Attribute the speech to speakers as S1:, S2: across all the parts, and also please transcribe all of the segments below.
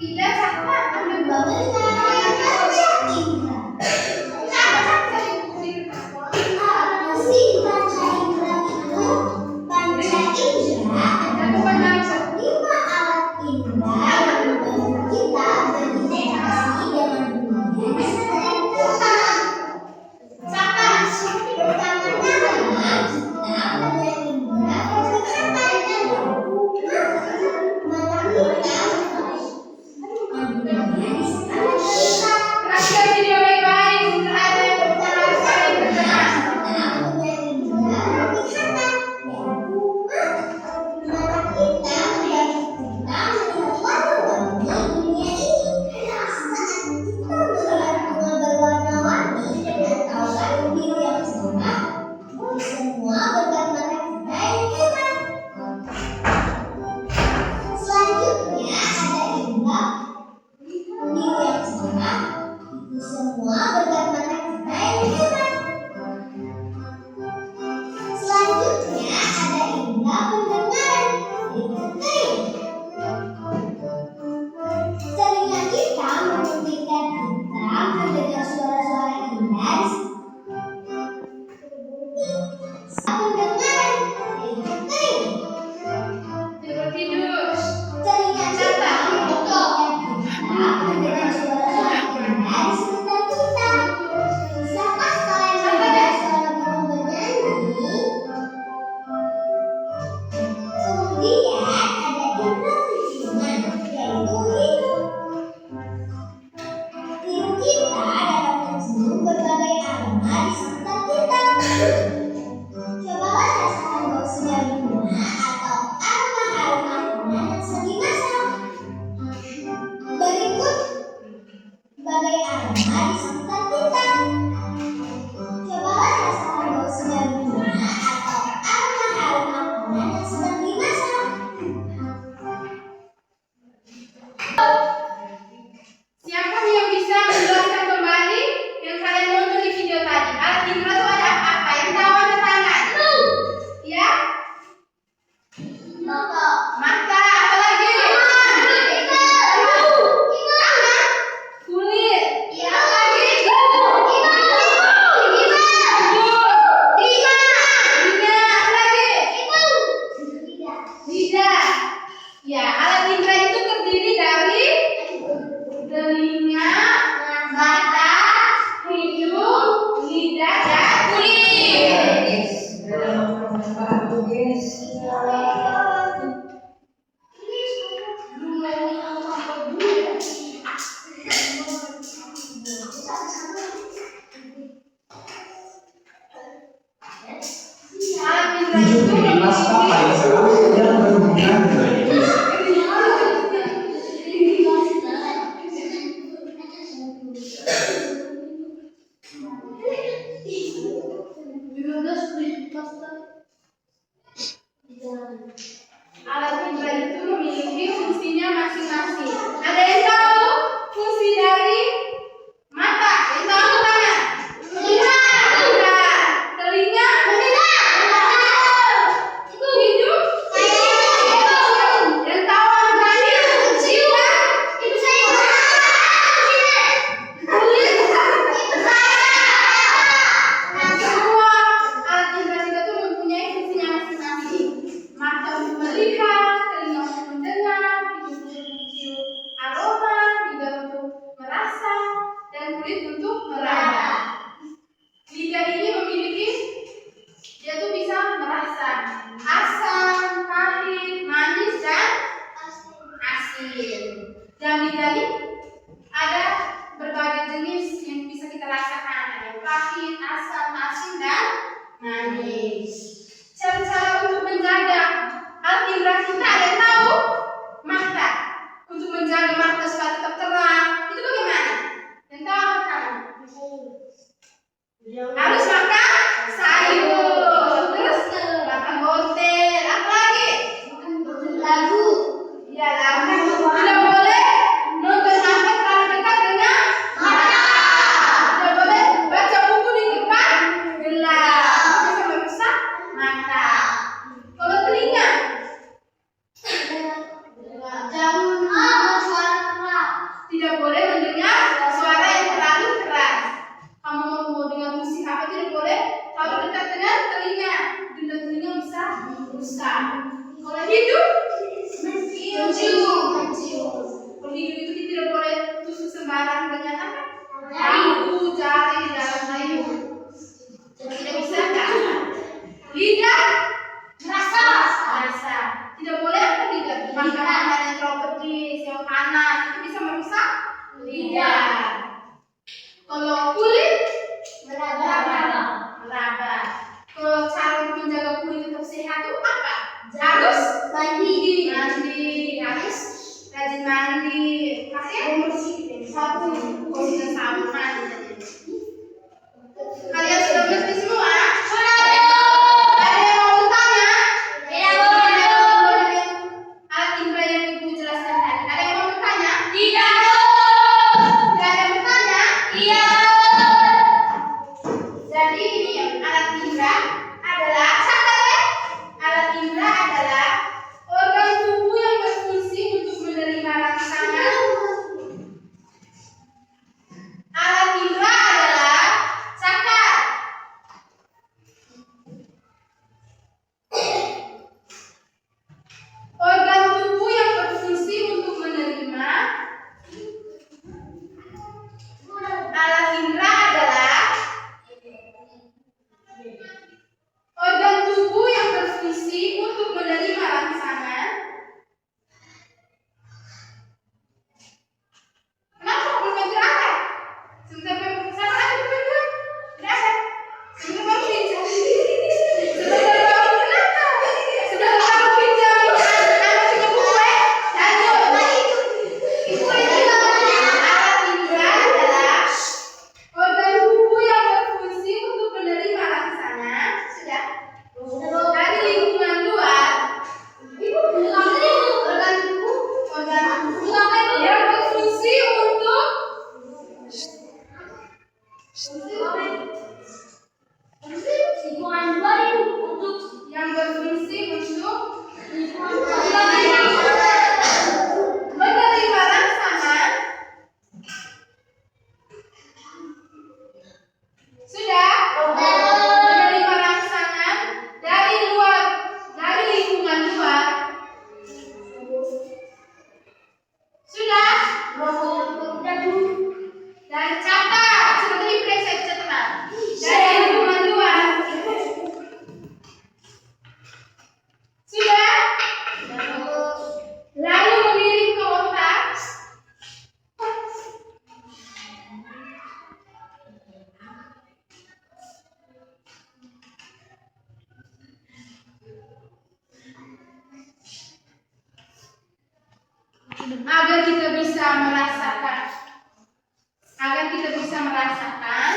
S1: Tidak Jambi-jambi ada berbagai jenis yang bisa kita rasakan. Ada yang pahit, asam, asin, dan manis. Cara-cara untuk menjaga alat indera kita ada yang tahu? Mata. Untuk menjaga mata supaya tetap terang, itu bagaimana? Yang tahu apa kamu? Harus makan sayur. Terus makan wortel. Apa lagi?
S2: Lagu.
S1: Ya, lagu. Tidak boleh nonton apa terlalu dekat dengan mata. Tidak boleh baca buku di tempat gelap. Itu bisa merusak mata. Kalau telinga, tidak boleh mendengar suara yang terlalu keras. Kamu mau dengar musik apa tidak boleh terlalu dekat dengan telinga. Dengan telinga bisa rusak. Kalau hidup, mencium. Kalau hidup itu kita tidak boleh tusuk sembarang dengan apa? Paku, jari di dalam kayu. Tidak bisa kan? Lidah, rasa. Tidak boleh apa lidah? Makan makanan yang terlalu pedas, yang panas itu bisa merusak lidah. Kalau kulit, meraba. Kalau cara untuk menjaga kulit tetap sehat itu apa? Harus mandi, harus rajin mandi, pakai sabun, dengan sabun mandi. Kalian sudah mengerti semua? Ada yang mau bertanya? Alat indera yang ibu jelaskan tadi. Ada yang mau bertanya? Tidak ada yang bertanya? Iya. Jadi ini alat indera adalah alat indera adalah organ tubuh yang berfungsi untuk menerima rangsangan. Alat indera adalah cakar. Organ tubuh yang berfungsi untuk menerima. Alat indera adalah organ tubuh yang berfungsi untuk menerima rangsangan. Kenapa belum bergerak? Sebentar sama lagi bergerak. Tidak ada. Sebentar baru pinjam. Sebentar baru pinjam. Anak punya buku ya? Lanjut. Alat indera adalah organ tubuh yang berfungsi untuk menerima rangsangan. Sudah? Dari lingkungan luar. Organ tubuh yang berfungsi untuk menerima rangsangan. Sudah? Menerima rangsangan dari luar, dari lingkungan luar. Sudah? Dan catat, seperti diperiksa catatan. Dari lingkungan luar. Sudah? Lalu mengirim ke otak. Agar kita bisa merasakan,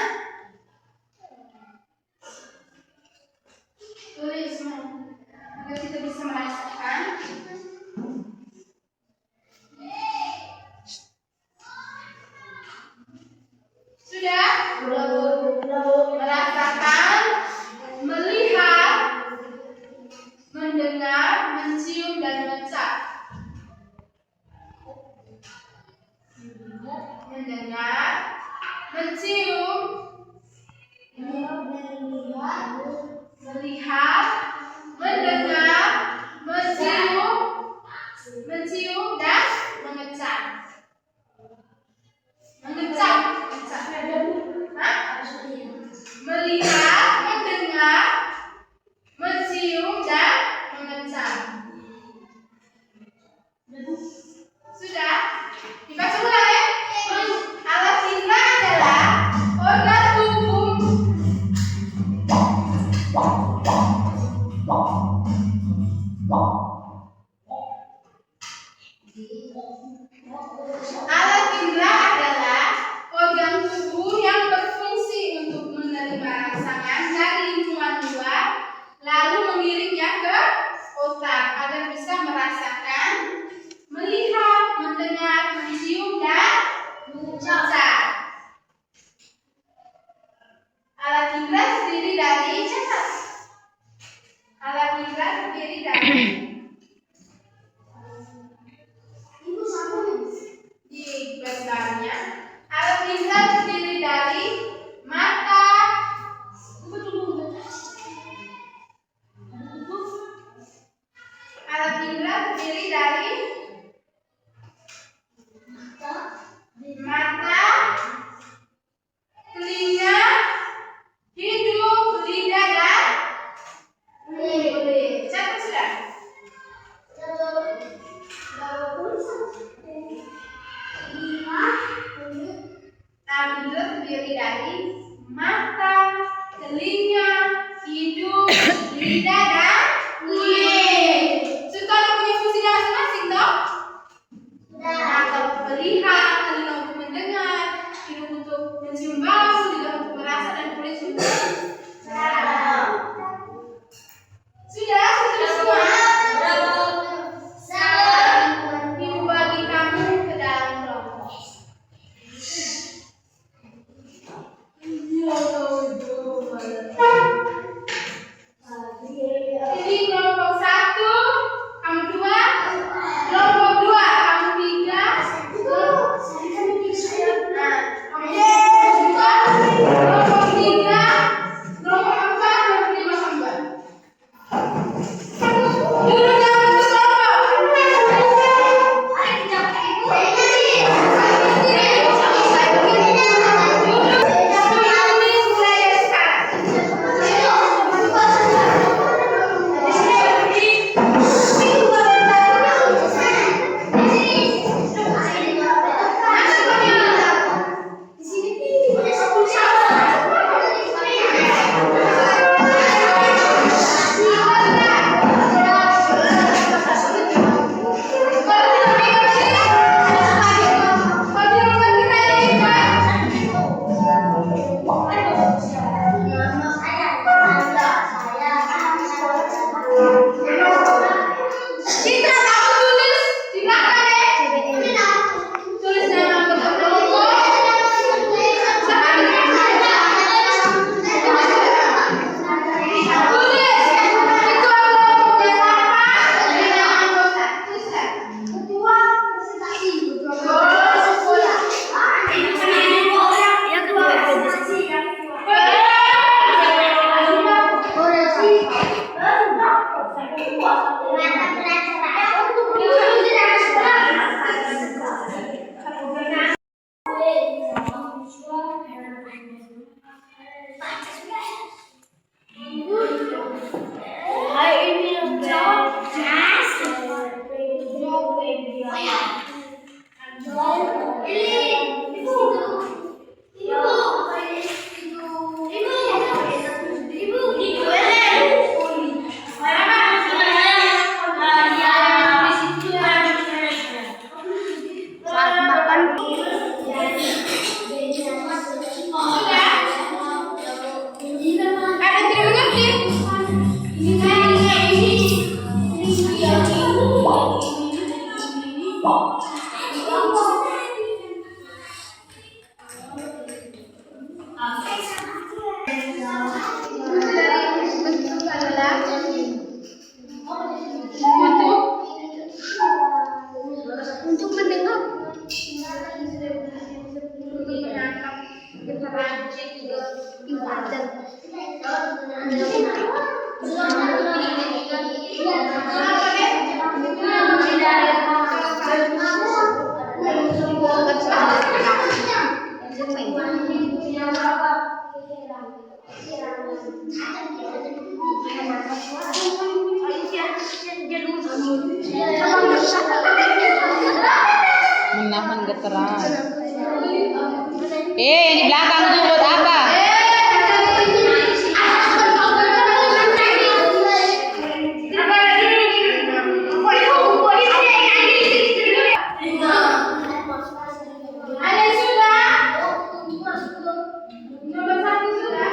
S1: tulis, agar kita bisa merasakan sudah merasakan, melihat, mendengar, mencium, dan mengecap. Mendengar, mencium, melihat, mendengar, mencium, dan mengecap. Melihat, mendengar, mencium, dan mengecap. Sudah? terdiri dari mata, telinga, hidung, lidah, dan kulit. Sudah punya fungsinya masing-masing toh? Mata untuk melihat, telinga untuk mendengar, hidung untuk mencium bau, lidah untuk merasa, dan kulit untuk sudah semua. Ibu bagi kamu ke dalam kelompok. Jadi kelompok 1, kamu 2, kelompok 2, kamu 3, kelompok 3, kelompok 4, kelompok 5, kelompok. Duduk dalam bentuk untuk mendengar,
S3: menahan getaran. Yang di belakang tuh buat apa?
S1: Ada yang sudah? Nomor 1 sudah?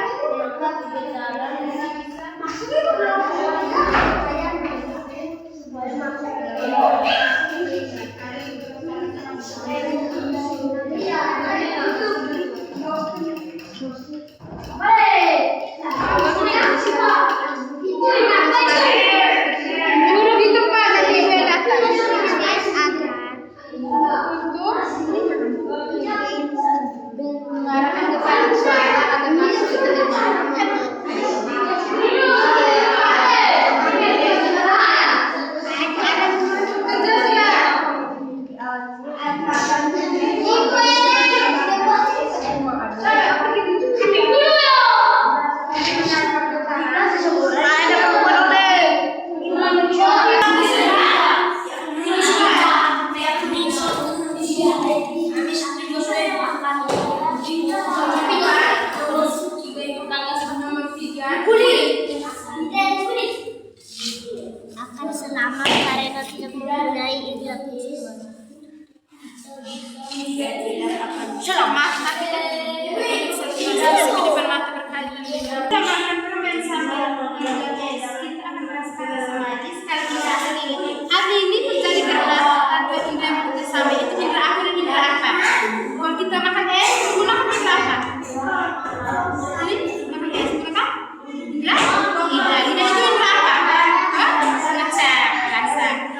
S1: Duduk di tempat nanti ibu yang datang. Untuk mengarahkan getaran suara agar masuk ke telinga. mata kita di depan mata berkali kita makan permen sambil kita akan merasakan rasa manis kalau kita hari ini terjadi karena dua indera yang bekerja sama, itu indera apa dan indera apa. Kalau kita makan es menggunakan indera apa? Ini makan es menggunakan indera lidah itu indera apa? Rasa.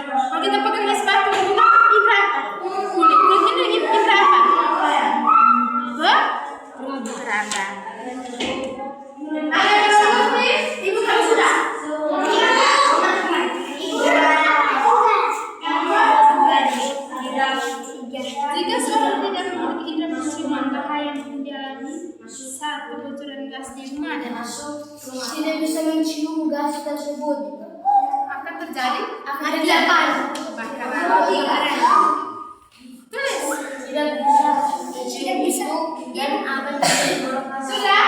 S1: Kalau kita pegang es batu menggunakan indera apa? Kulit ini indera apa? Beraba. Ada yang lebih? Ibu kan sudah. Jika seorang tidak memiliki indera penciuman, bahaya yang dialami saat kebocoran gas di rumah adalah
S2: tidak bisa mencium gas tersebut.
S1: akan terjadi
S2: Bakaran.
S1: Tulis.
S2: Tidak bisa dan akan
S1: Sudah.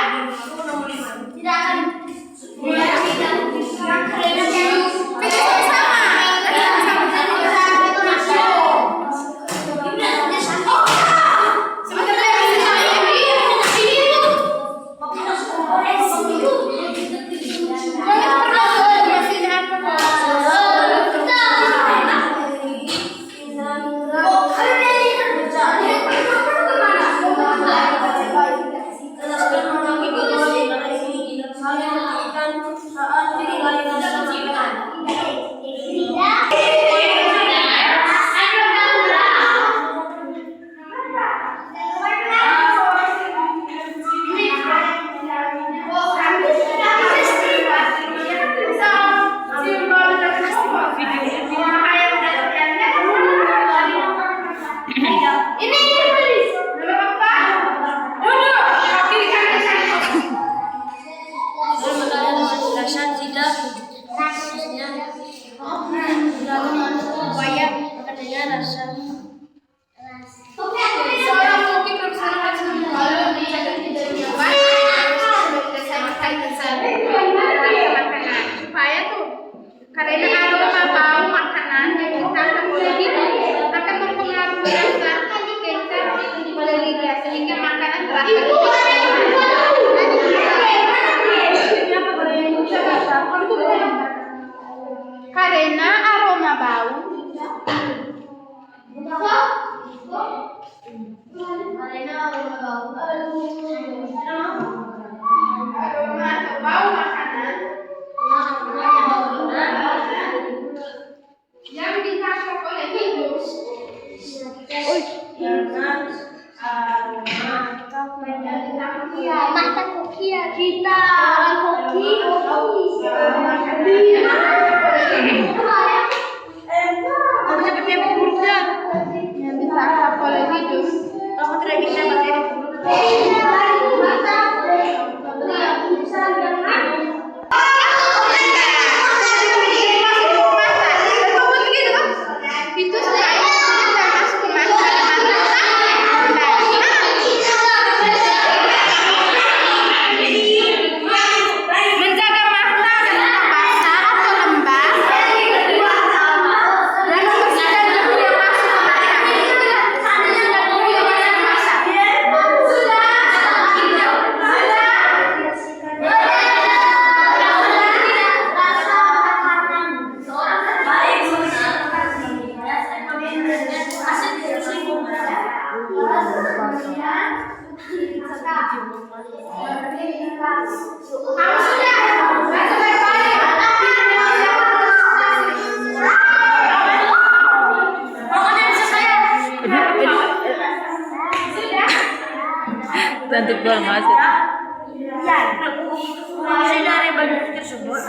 S2: tidak akan
S1: karena aroma bau makanan yang kita akan beli akan mempengaruhi rasa kita pada lidah sehingga makanan terasa karena aroma bau makanan yang ditangkap oleh hidung
S2: mata koki kita koki
S1: yang ditangkap oleh hidung
S2: aku tidak bisa pakai
S1: itu supaya masuk ke mata menjaga mata agar basah atau lembab dan membersihkan debu yang masuk ke
S3: Nanti keluar masuk.
S2: dari badan tersebut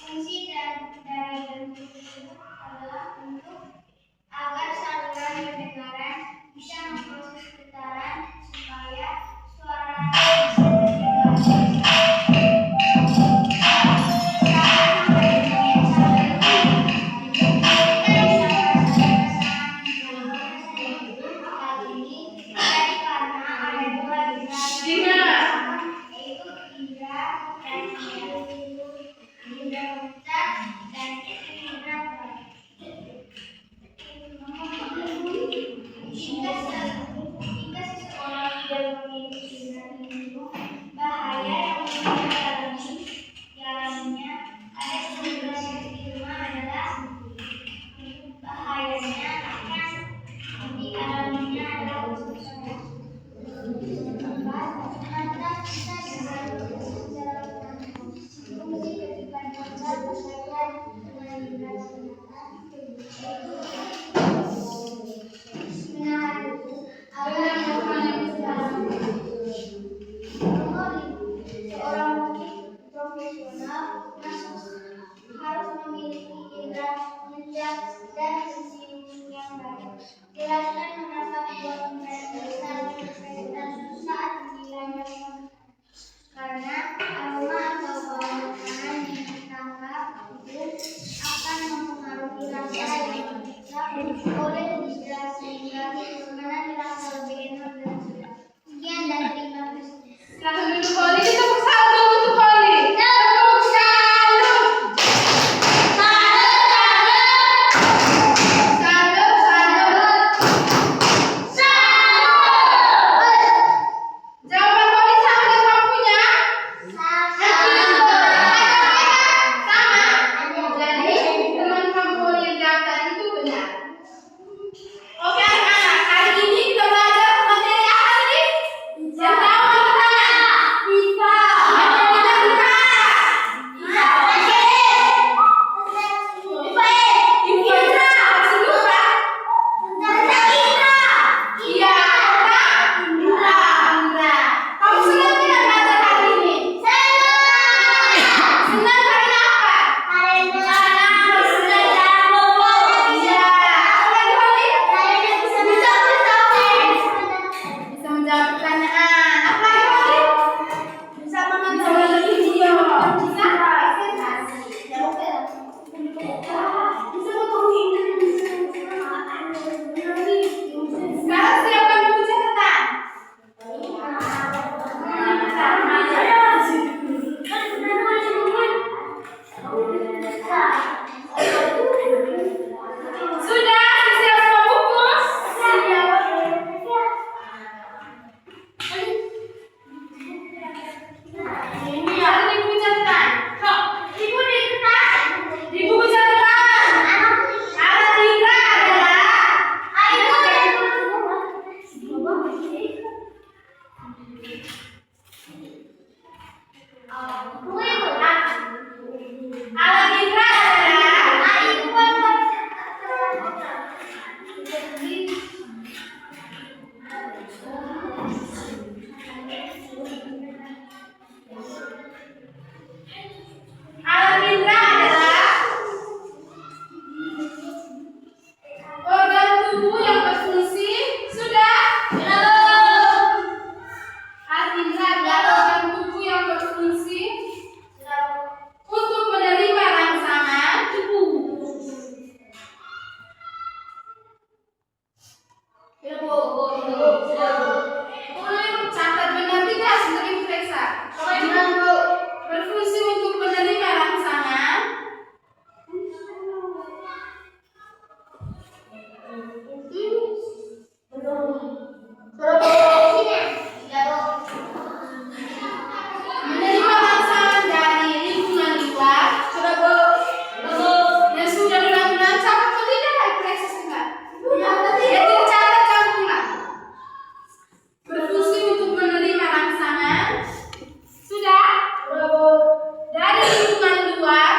S1: fungsi dan Catat benar tidak sebentar Ibu periksa. Berfungsi untuk menerima rangsangan. Menerima rangsangan dari lingkungan luar. Yang sudah benar-benar catat atau tidak? Ibu periksa sebentar. Ya tidak catat, jangan pulang. Berfungsi untuk menerima rangsangan. Sudah? Dari lingkungan luar.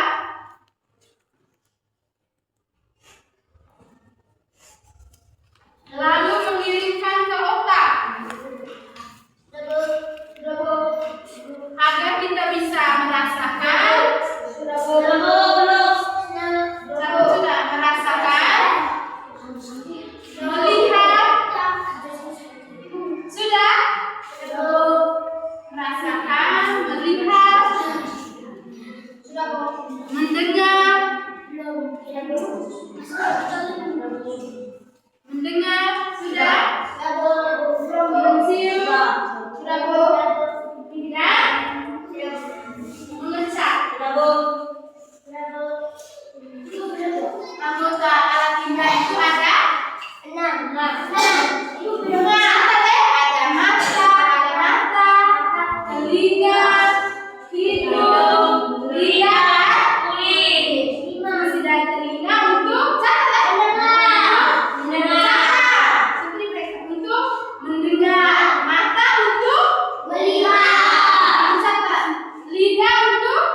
S1: Lalu mengirimkan ke otak agar kita bisa merasakan. Satu sudah merasakan, melihat, sudah merasakan, melihat, mendengar, sudah, mencium, tidak, mengecap. Anggota alat indera itu ada? Ada mata, telinga, hidung, lihat, kulit. Masih dari telinga untuk catat. Untuk mendengar, mata untuk melihat, catat. Lidah untuk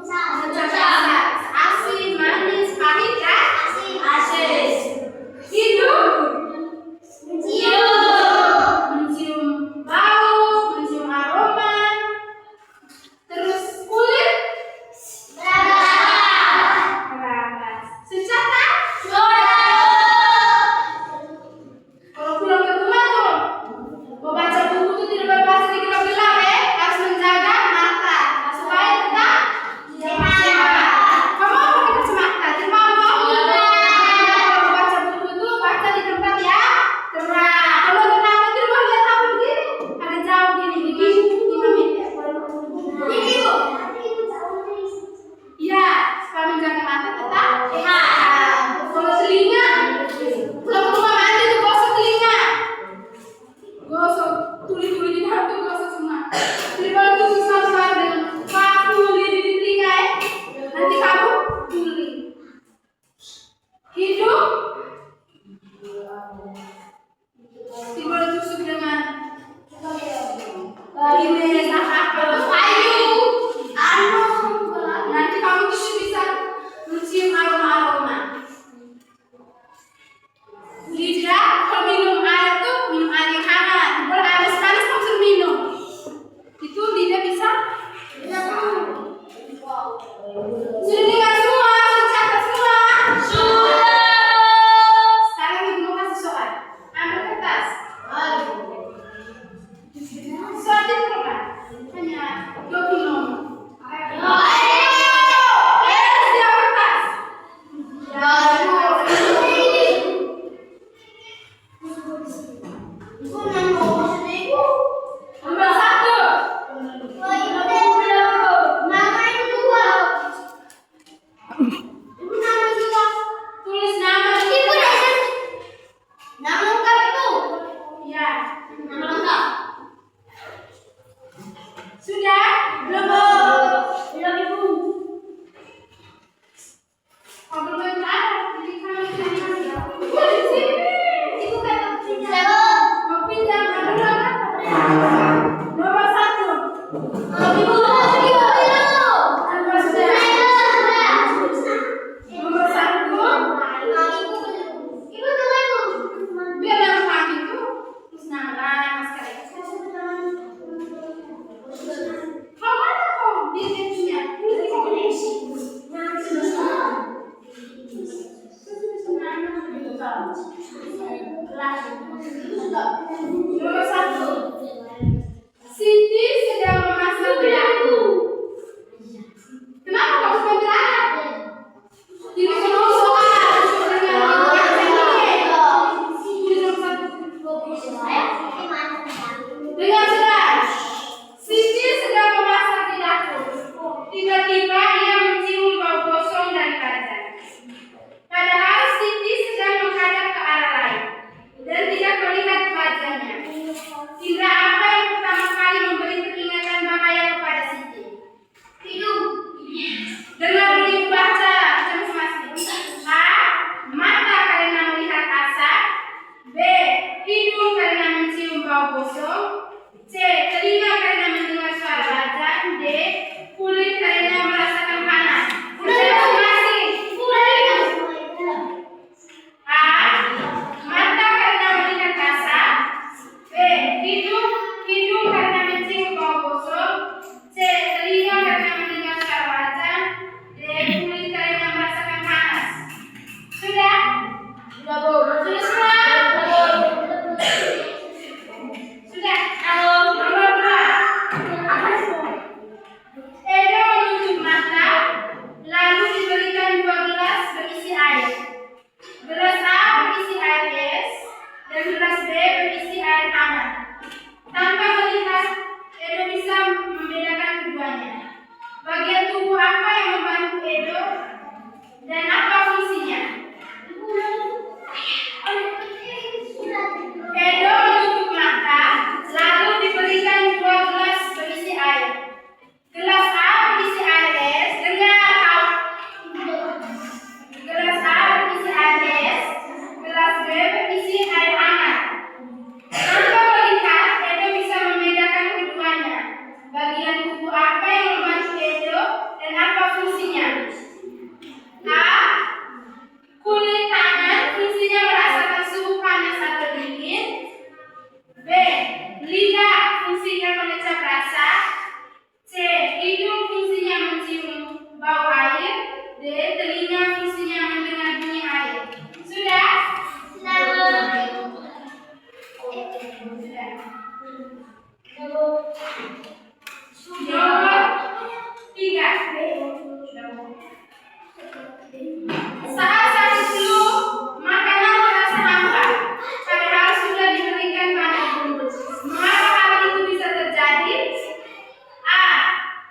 S1: mencatat. Asin, manis, pahit, kan? Asin. Hidung mencium bau, mencium aroma. Terus kulit beratas. Secatat. Kalau pulang ke rumah tuh mau baca buku tuh tidak berbahasa digelap-gelap ya. Harus menjaga mata supaya tetap sehat. Kamu mau pakai kacamata? Tidak mau? Kalau baca buku tuh baca di tempat yang terang. Kalau terang itu boleh lihat apa begini? Ada jauh gini 5 meter. Iya, supaya menjaga mata tetap sehat. Kalau telinga, pulang ke rumah mandi tuh gosok telinga. Gosok tuli-tuli di dalam tuh gosok semua. Jadi kalau tuh susah dengan paku lidi di telinga ya, nanti kamu tuli. Hidung tiba tusuk dengan ini apa kayu. Nanti kamu tuh bisa mencium aroma-aroma. Lidah, kalau minum air tuh minum air yang hangat. Kalau air panas kamu suruh minum. Itu lidah bisa. Sudah dengar semua, sudah catat semua. Sekarang ibu mau kasih soal. Ambil kertas. Soal itu berapa? Hanya 20 nomor. Siap kertas. Nomor 1. Tulis nama. Ya. Sudah? Belum. Kalau belum ada, jadi kami di sini. Mau pinjam nomor 1. Nomor 1. Biar yang pagi itu terus nama sekali. Kamu mana kau? Biar dia punya. Nomor 1. Siti sedang memasak belaku. Kenapa kamu sedang belajar? Tidak mau soal. Nomor 1. Dengar sudah. Siti sedang memasak di dapur. Tiba-tiba ia mencium bau gosong dari kaca. Padahal Siti sedang menghadap ke arah lain dan tidak melihat wajahnya. Indra apa yang pertama kali memberi peringatan bahaya kepada Siti? Hidung. Dengar bunyi baca masing-masing. A. Mata karena melihat asap. B. Hidung karena mencium bau gosong. C. Telinga karena mendengar suara azan. D. Kulit karena merasakan panas. Masing-masing. A. Mata karena melihat asap. B. Hidung karena mencium bau gosong. C. Telinga karena mendengar suara azan. D. Kulit karena merasakan panas. Sudah? Sudah, Bu. Sudah semua? Sudah. Nomor 2. Edo menutup mata, lalu diberikan 2 gelas berisi air. Gelas A berisi air es dan gelas B berisi air hangat. Tanpa melihat, Edo bisa membedakan keduanya. Bagian tubuh apa yang membantu Edo dan apa fungsinya? Edo menutup mata, lalu diberikan 2 gelas berisi air. Gelas A berisi air es, gelas A berisi air es, gelas B berisi air hangat. Tanpa melihat, Edo bisa membedakan keduanya. Bagian tubuh apa yang membantu Edo dan apa fungsinya? A. Kulit tangan fungsinya merasakan suhu panas atau dingin. B. Lidah fungsinya mengecap rasa. C. Hidung fungsinya mencium bau air. D. Telinga fungsinya mendengar bunyi air. Sudah? Nomor 3. Saat sakit flu, makanan terasa hampa, padahal sudah diberikan padamu. Mengapa hal itu bisa terjadi? A.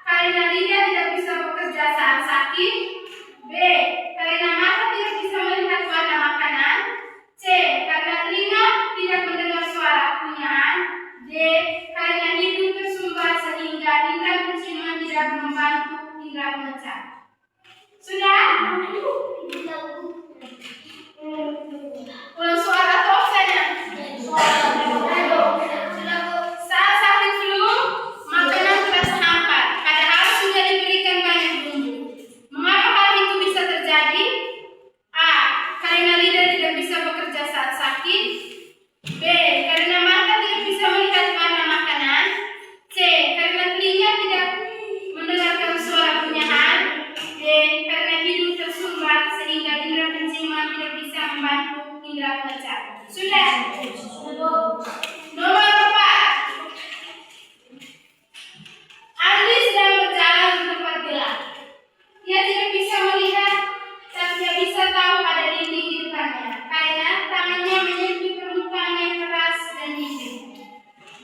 S1: Karena lidah tidak bisa bekerja saat sakit. B. Karena mata tidak bisa melihat warna makanan. C. Karena telinga tidak mendengar suara kunyahan. D. Karena hidung tersumbat sehingga indera penciuman tidak membantu indera mengecap. Sudah? Ulang suara atau absennya? Saat sakit flu, makanan terasa hampa, padahal sudah diberikan banyak bumbu. Mengapa hal itu bisa terjadi? A. Karena lidah tidak bisa bekerja saat sakit. B. Karena mata tidak bisa melihat warna makanan. C. Karena telinga tidak mendengarkan suara kunyahan. D. Karena hidung tersumbat sehingga indera penciuman tidak bisa membantu indera mengecap. Sudah? Nomor 4. Andi sedang berjalan di tempat gelap. Ia tidak bisa melihat, tapi dia bisa tahu ada dinding di depannya karena tangannya menyentuh permukaan yang keras dan dingin.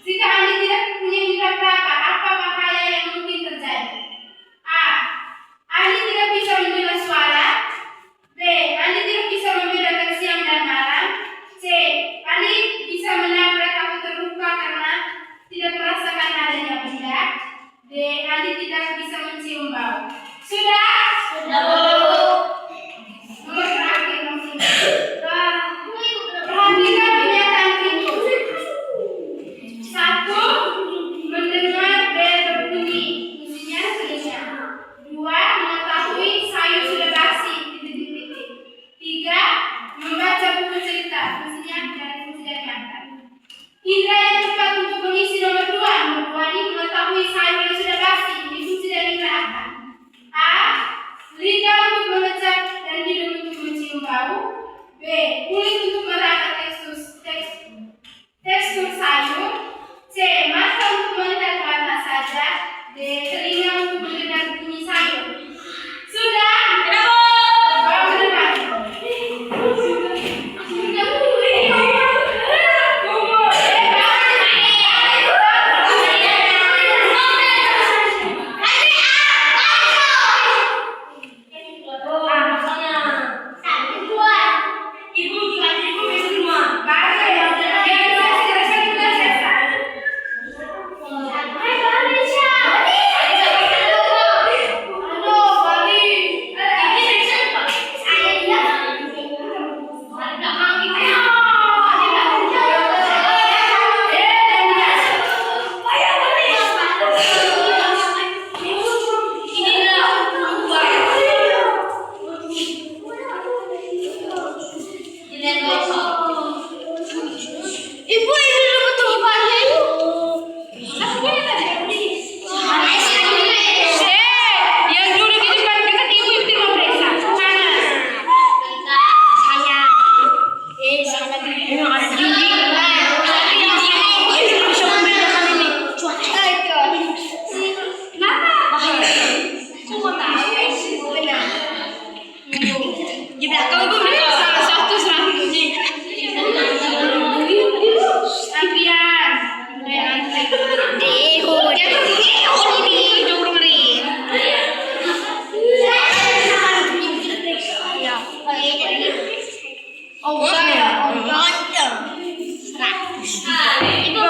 S1: Jika Andi tidak punya indera peraba, apa bahaya yang mungkin terjadi? A. Andi tidak bisa mendengar suara. B. Andi tidak bisa membedakan siang dan malam. C. Andi bisa menabrak atau terluka karena tidak merasakan adanya benda. D. Andi tidak bisa mencium bau. Sudah? Nomor terakhir, nomor 5. Perhatikan pernyataan berikut. 1. Mendengar bel berbunyi, fungsinya telinga. 2. Mengetahui sayur sudah basi, titik-titik. 3. Membaca buku cerita, fungsinya fungsi dari mata. Indra yang tepat untuk mengisi nomor 2. Nomor 2 ini mengetahui sayur yang sudah basi, ini fungsi dari indra apa? A. Lidah untuk mengecap dan hidung untuk mencium bau. B. Kulit untuk meraba tekstur sayur. C. Mata untuk melihat warna saja. D. Telinga untuk mendengar bunyi sayur. Sudah? Bawa ke depan. Sudah.
S2: Itu